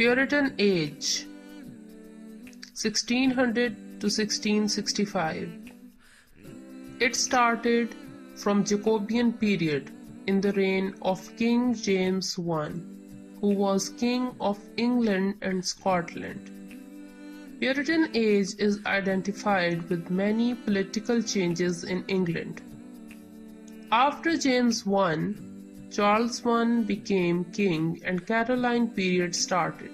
Puritan Age 1600 to 1665. It started from Jacobean period in the reign of King James I, who was King of England and Scotland. Puritan Age is identified with many political changes in England. After James I, Charles I became king and Caroline period started.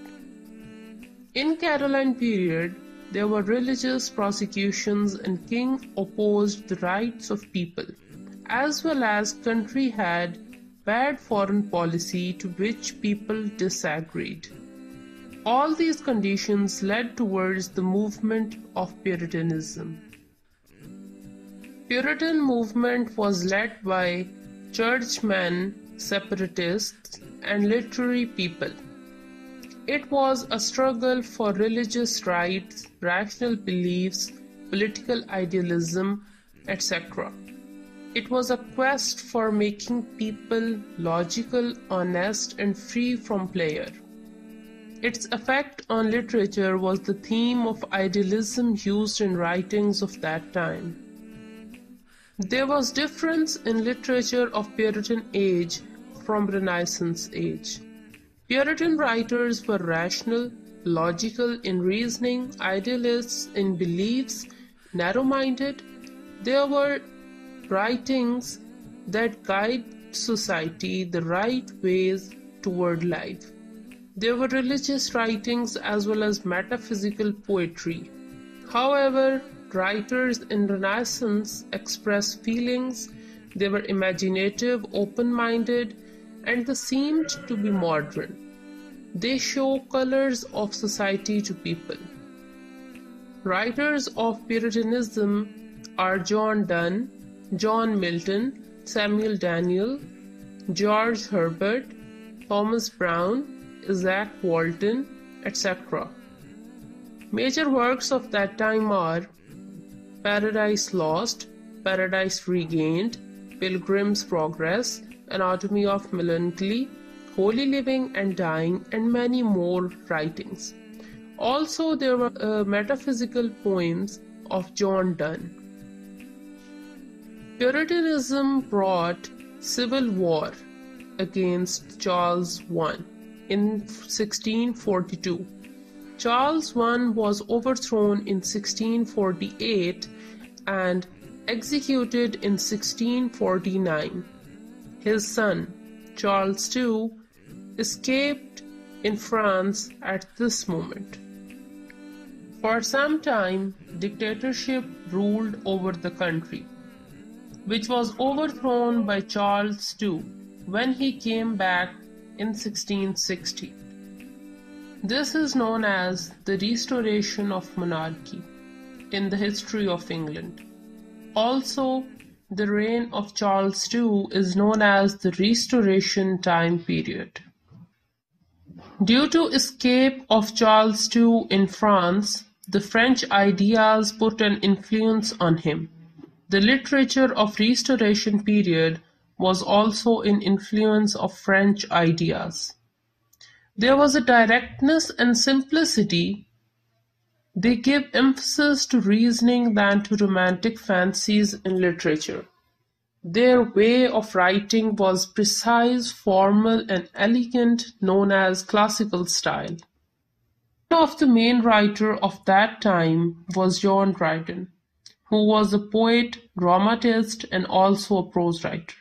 In Caroline period, there were religious prosecutions and king opposed the rights of people, as well as country had bad foreign policy to which people disagreed. All these conditions led towards the movement of Puritanism. Puritan movement was led by churchmen, separatists, and literary people. It was a struggle for religious rights, rational beliefs, political idealism, etc. It was a quest for making people logical, honest, and free from pleasure. Its effect on literature was the theme of idealism used in writings of that time. There was difference in literature of Puritan age from Renaissance age. Puritan writers were rational, logical in reasoning, idealists in beliefs, narrow-minded. There were writings that guide society the right ways toward life. There were religious writings as well as metaphysical poetry. However, writers in Renaissance expressed feelings, they were imaginative, open-minded, and they seemed to be modern. They show colors of society to people. Writers of Puritanism are John Donne, John Milton, Samuel Daniel, George Herbert, Thomas Browne, Isaac Walton, etc. Major works of that time are Paradise Lost, Paradise Regained, Pilgrim's Progress, Anatomy of Melancholy, Holy Living and Dying, and many more writings. Also, there were metaphysical poems of John Donne. Puritanism brought civil war against Charles I in 1642. Charles I was overthrown in 1648 and executed in 1649. His son, Charles II, escaped in France at this moment. For some time, dictatorship ruled over the country, which was overthrown by Charles II when he came back in 1660. This is known as the restoration of monarchy in the history of England. Also, the reign of Charles II is known as the Restoration time period. Due to escape of Charles II in France, the French ideas put an influence on him. The literature of Restoration period was also an influence of French ideas. There was a directness and simplicity. They give emphasis to reasoning than to romantic fancies in literature. Their way of writing was precise, formal, and elegant, known as classical style. One of the main writers of that time was John Dryden, who was a poet, dramatist, and also a prose writer.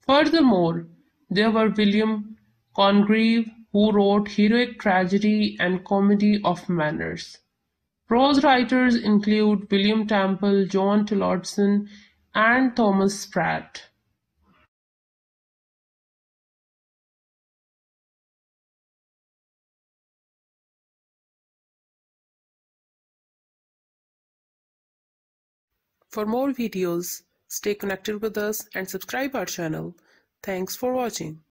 Furthermore, there were William Congreve, who wrote heroic tragedy and comedy of manners. Prose writers include William Temple, John Tillotson, and Thomas Spratt. For more videos, stay connected with us and subscribe our channel. Thanks for watching.